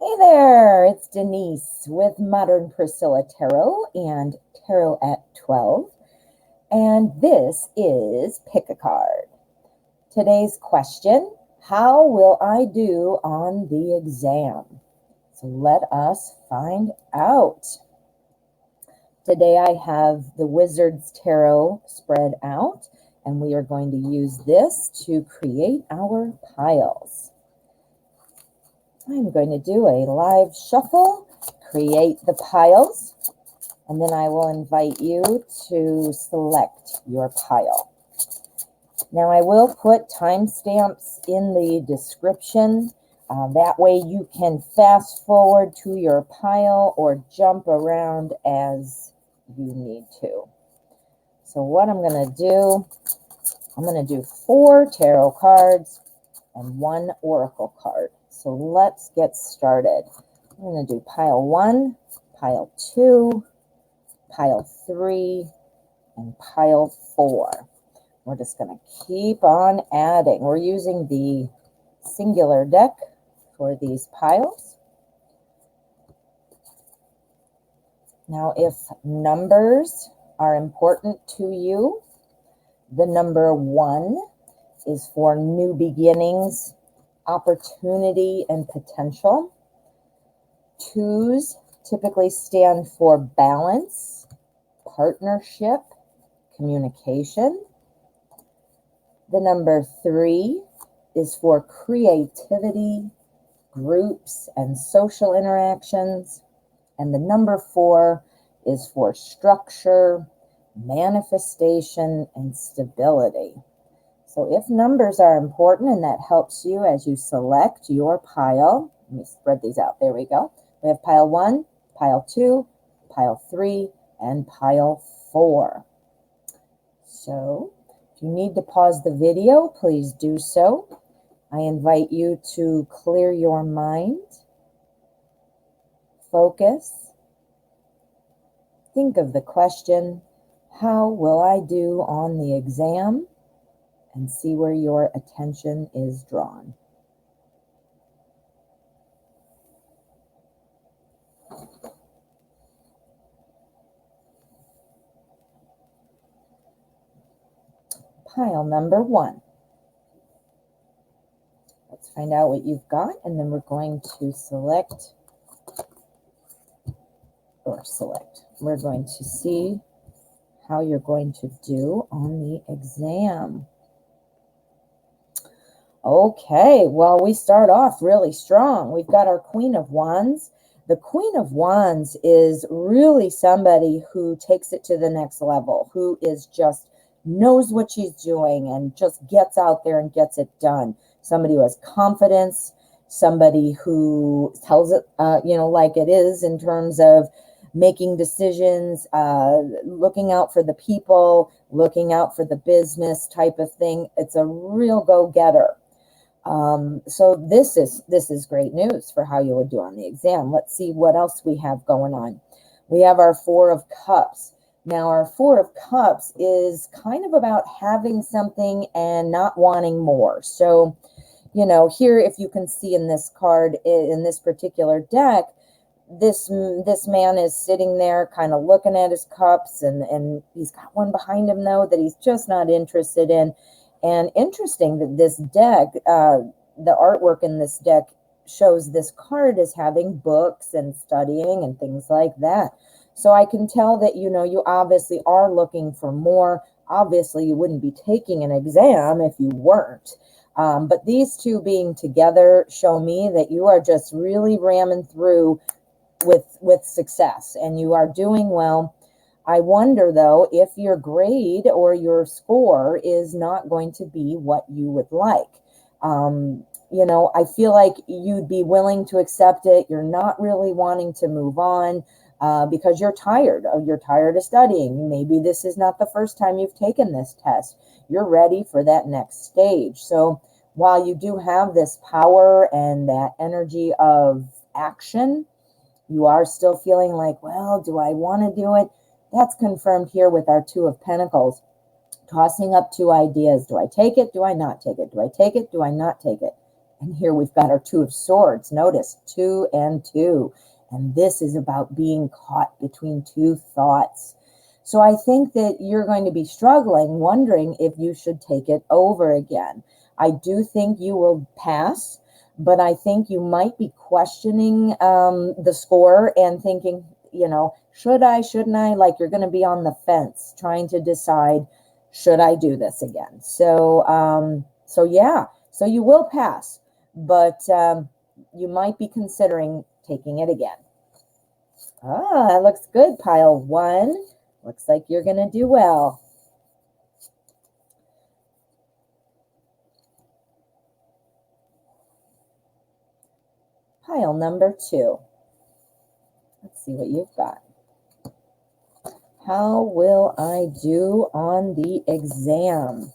Hey there, it's Denise with Modern Priscilla Tarot and Tarot at 12. And this is Pick a Card. Today's question, how will I do on the exam? So let us find out. Today I have the Wizard's Tarot spread out, and we are going to use this to create our piles. I'm going to do a live shuffle, create the piles, and then I will invite you to select your pile. Now I will put timestamps in the description. That way you can fast forward to your pile or jump around as you need to. So what I'm going to do, I'm going to do 4 tarot cards and 1 oracle card. So let's get started. I'm going to do pile 1, pile 2, pile 3, and pile 4. We're just going to keep on adding. We're using the singular deck for these piles. Now, if numbers are important to you, the number 1 is for new beginnings, opportunity, and potential. 2s typically stand for balance, partnership, communication. The number 3 is for creativity, groups, and social interactions. And the number 4 is for structure, manifestation, and stability. So if numbers are important and that helps you as you select your pile, let me spread these out. There we go. We have pile 1, pile 2, pile 3, and pile 4. So if you need to pause the video, please do so. I invite you to clear your mind, focus, think of the question, how will I do on the exam? And see where your attention is drawn. Pile number 1. Let's find out what you've got, and then we're going to select. We're going to see how you're going to do on the exam. Okay, well, we start off really strong. We've got our Queen of Wands. The Queen of Wands is really somebody who takes it to the next level, who is just knows what she's doing and just gets out there and gets it done. Somebody who has confidence, somebody who tells it, like it is in terms of making decisions, looking out for the people, looking out for the business type of thing. It's a real go-getter. So this is great news for how you would do on the exam. Let's see what else we have going on. We have our 4 of Cups. Now, our 4 of Cups is kind of about having something and not wanting more. So, here, if you can see in this card, in this particular deck, this man is sitting there kind of looking at his cups, and he's got one behind him, though, that he's just not interested in. And interesting that this deck, the artwork in this deck shows this card as having books and studying and things like that. So I can tell that, you obviously are looking for more. Obviously, you wouldn't be taking an exam if you weren't. But these two being together show me that you are just really ramming through with success, and you are doing well. I wonder, though, if your grade or your score is not going to be what you would like. I feel like you'd be willing to accept it. You're not really wanting to move on because you're tired of studying. Maybe this is not the first time you've taken this test. You're ready for that next stage. So while you do have this power and that energy of action, you are still feeling like, well, do I want to do it? That's confirmed here with our 2 of Pentacles. Tossing up 2 ideas. Do I take it? Do I not take it? Do I take it? Do I not take it? And here we've got our Two of Swords. Notice 2 and 2. And this is about being caught between two thoughts. So I think that you're going to be struggling, wondering if you should take it over again. I do think you will pass, but I think you might be questioning the score and thinking, should I, shouldn't I? Like you're going to be on the fence trying to decide, should I do this again? So yeah, so you will pass, but you might be considering taking it again. Ah, that looks good, pile 1. Looks like you're going to do well. Pile number 2. Let's see what you've got. How will I do on the exam?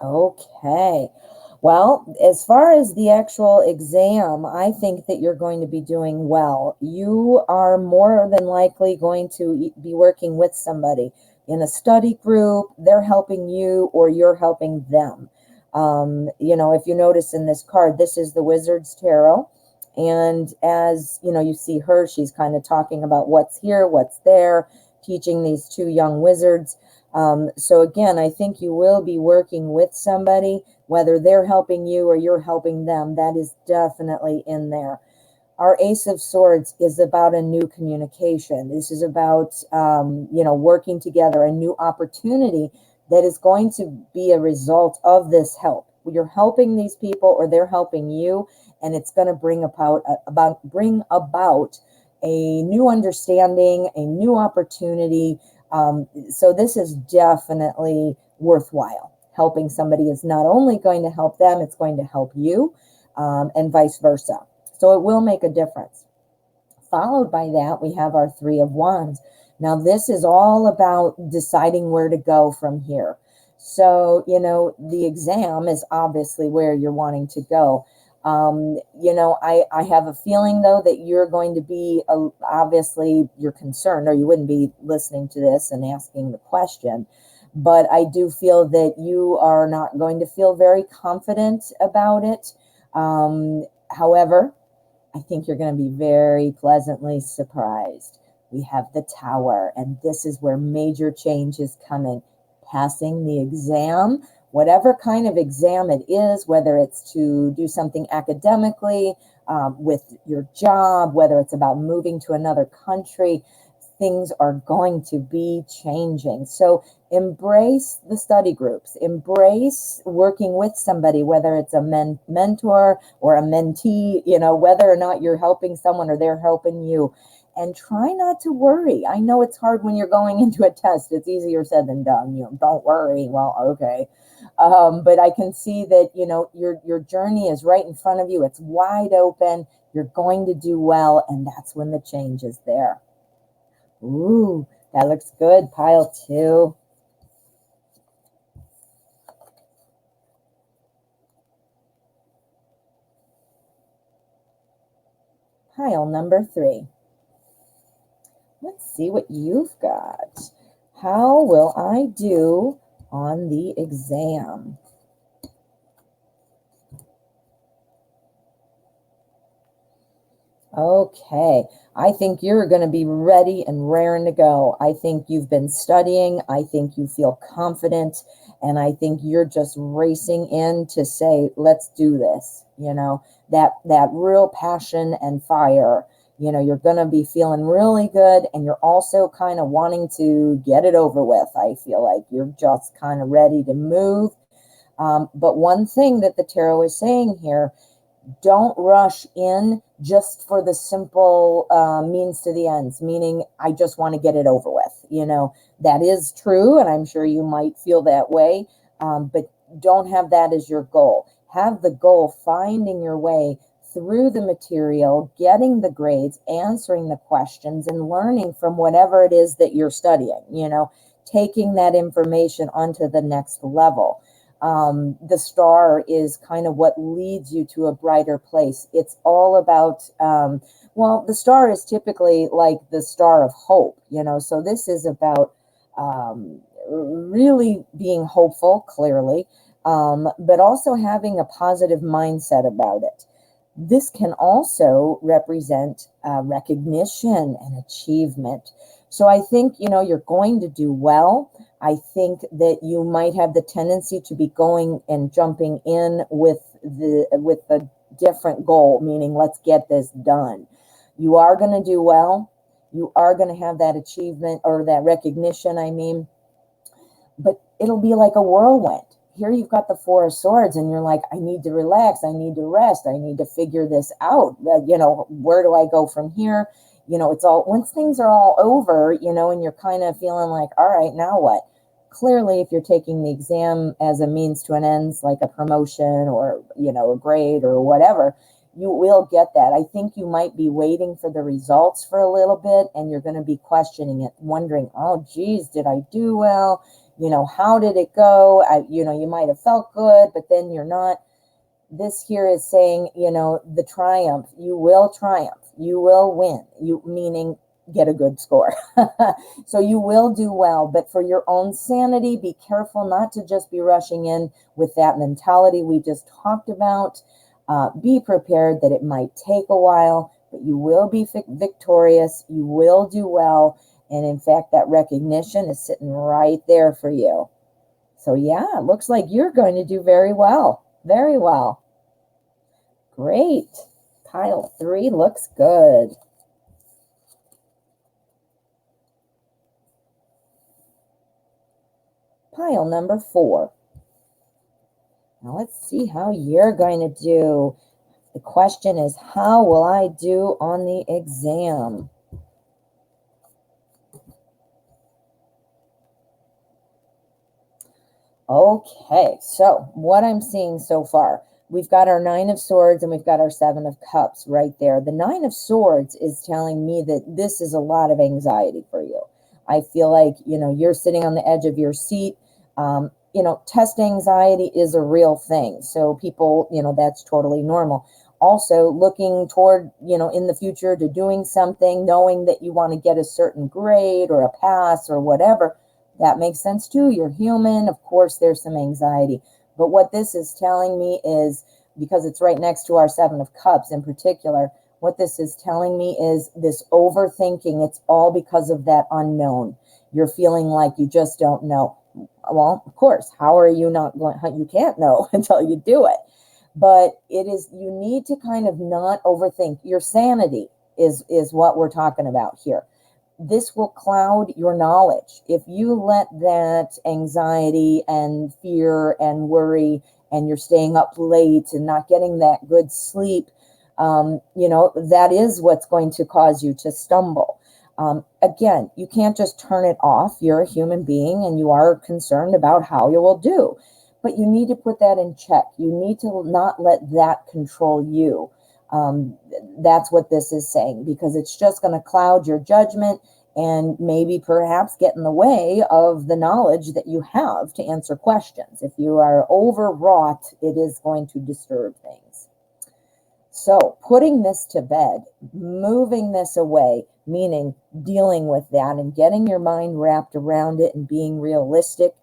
Okay. Well, as far as the actual exam, I think that you're going to be doing well. You are more than likely going to be working with somebody in a study group. They're helping you or you're helping them. If you notice in this card, this is the Wizard's Tarot. And as, you see her, she's kind of talking about what's here, what's there, teaching these two young wizards. So again, I think you will be working with somebody, whether they're helping you or you're helping them. That is definitely in there. Our Ace of Swords is about a new communication. This is about, working together, a new opportunity that is going to be a result of this help. You're helping these people or they're helping you, and it's going to bring about a new understanding, a new opportunity. So this is definitely worthwhile. Helping somebody is not only going to help them, it's going to help you, and vice versa. So it will make a difference. Followed by that, we have our Three of Wands. Now, this is all about deciding where to go from here. So, the exam is obviously where you're wanting to go. I have a feeling, though, that you're going to be, obviously, you're concerned, or you wouldn't be listening to this and asking the question. But I do feel that you are not going to feel very confident about it. However, I think you're going to be very pleasantly surprised. We have the Tower, and this is where major change is coming. Passing the exam, whatever kind of exam it is, whether it's to do something academically, with your job, whether it's about moving to another country, things are going to be changing. So embrace the study groups, embrace working with somebody, whether it's a mentor or a mentee, whether or not you're helping someone or they're helping you. And try not to worry. I know it's hard when you're going into a test. It's easier said than done. Don't worry. Well, okay. But I can see that, your journey is right in front of you. It's wide open. You're going to do well. And that's when the change is there. Ooh, that looks good. Pile 2. Pile number 3. Let's see what you've got. How will I do on the exam? Okay, I think you're going to be ready and raring to go. I think you've been studying. I think you feel confident. And I think you're just racing in to say, let's do this. That real passion and fire. You're going to be feeling really good. And you're also kind of wanting to get it over with. I feel like you're just kind of ready to move. But one thing that the tarot is saying here, don't rush in just for the simple means to the ends, meaning I just want to get it over with. That is true, and I'm sure you might feel that way, but don't have that as your goal. Have the goal finding your way through the material, getting the grades, answering the questions, and learning from whatever it is that you're studying, taking that information onto the next level. The star is kind of what leads you to a brighter place. It's all about, the star is typically like the star of hope, so this is about really being hopeful, clearly, but also having a positive mindset about it. This can also represent recognition and achievement. So I think, you're going to do well. I think that you might have the tendency to be going and jumping in with the different goal, meaning let's get this done. You are going to do well. You are going to have that achievement or that recognition, I mean, but it'll be like a whirlwind. Here you've got the Four of Swords, and you're like, I need to relax. I need to rest. I need to figure this out. Where do I go from here? It's all, once things are all over, and you're kind of feeling like, all right, now what? Clearly, if you're taking the exam as a means to an end, like a promotion or, a grade or whatever, you will get that. I think you might be waiting for the results for a little bit, and you're going to be questioning it, wondering, oh, geez, did I do well? How did it go? You might have felt good, but then you're not. This here is saying, the triumph. You will triumph. You will win. Meaning get a good score. So you will do well, but for your own sanity, be careful not to just be rushing in with that mentality we just talked about. Be prepared that it might take a while, but you will be victorious. You will do well. And in fact, that recognition is sitting right there for you. So yeah, it looks like you're going to do very well. Very well. Great. Pile 3 looks good. Pile number 4. Now let's see how you're going to do. The question is, how will I do on the exam? Okay, so what I'm seeing so far, we've got our 9 of Swords and we've got our 7 of Cups right there. The 9 of Swords is telling me that this is a lot of anxiety for you. I feel like, you're sitting on the edge of your seat. Test anxiety is a real thing. So people, that's totally normal. Also looking toward, in the future to doing something, knowing that you want to get a certain grade or a pass or whatever. That makes sense too. You're human. Of course, there's some anxiety. But what this is telling me is, because it's right next to our 7 of Cups in particular, what this is telling me is this overthinking. It's all because of that unknown. You're feeling like you just don't know. Well, of course, how are you not going? You can't know until you do it. But it is, you need to kind of not overthink. Your sanity is what we're talking about here. This will cloud your knowledge. If you let that anxiety and fear and worry, and you're staying up late and not getting that good sleep, that is what's going to cause you to stumble. Again, you can't just turn it off. You're a human being and you are concerned about how you will do. But you need to put that in check. You need to not let that control you. That's what this is saying, because it's just going to cloud your judgment and maybe perhaps get in the way of the knowledge that you have to answer questions. If you are overwrought, it is going to disturb things. So putting this to bed, moving this away, meaning dealing with that and getting your mind wrapped around it and being realistic,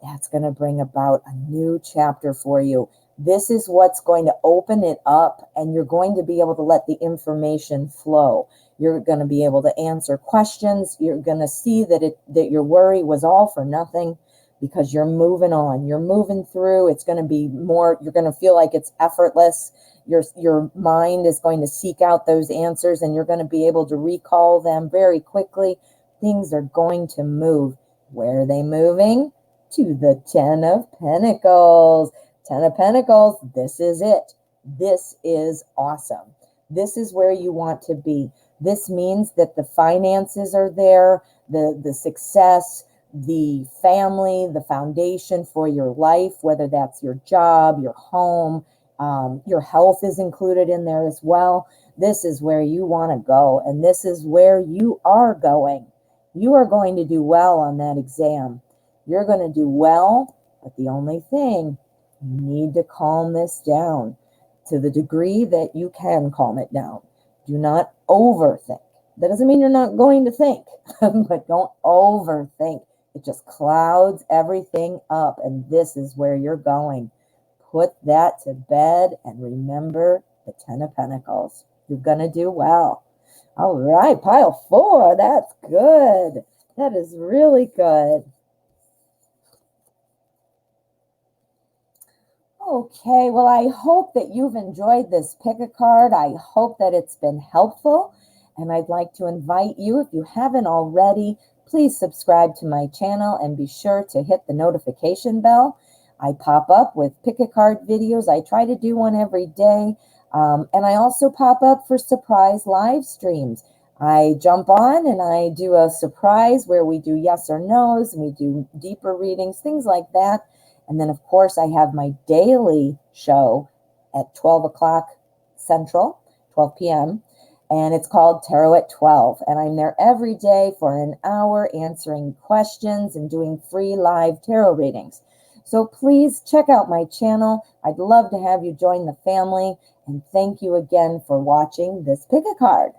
that's going to bring about a new chapter for you. This is what's going to open it up, and you're going to be able to let the information flow. You're going to be able to answer questions. You're going to see that your worry was all for nothing, because you're moving on. You're moving through. It's going to be more, you're going to feel like it's effortless. Your mind is going to seek out those answers, and you're going to be able to recall them very quickly. Things are going to move. Where are they moving? To the 10 of Pentacles. 10 of Pentacles, this is it. This is awesome. This is where you want to be. This means that the finances are there, the success, the family, the foundation for your life, whether that's your job, your home, your health is included in there as well. This is where you want to go, and this is where you are going. You are going to do well on that exam. You're going to do well, but the only thing, you need to calm this down to the degree that you can calm it down. Do not overthink. That doesn't mean you're not going to think, but don't overthink. It just clouds everything up, and this is where you're going. Put that to bed and remember the 10 of Pentacles. You're going to do well. All right, pile 4. That's good. That is really good. Okay, well, I hope that you've enjoyed this pick a card. I hope that it's been helpful. And I'd like to invite you, if you haven't already, please subscribe to my channel and be sure to hit the notification bell. I pop up with pick a card videos. I try to do one every day. And I also pop up for surprise live streams. I jump on and I do a surprise where we do yes or no's, and we do deeper readings, things like that. And then, of course, I have my daily show at 12 o'clock Central, 12 p.m., and it's called Tarot at 12. And I'm there every day for an hour answering questions and doing free live tarot readings. So please check out my channel. I'd love to have you join the family. And thank you again for watching this pick a card.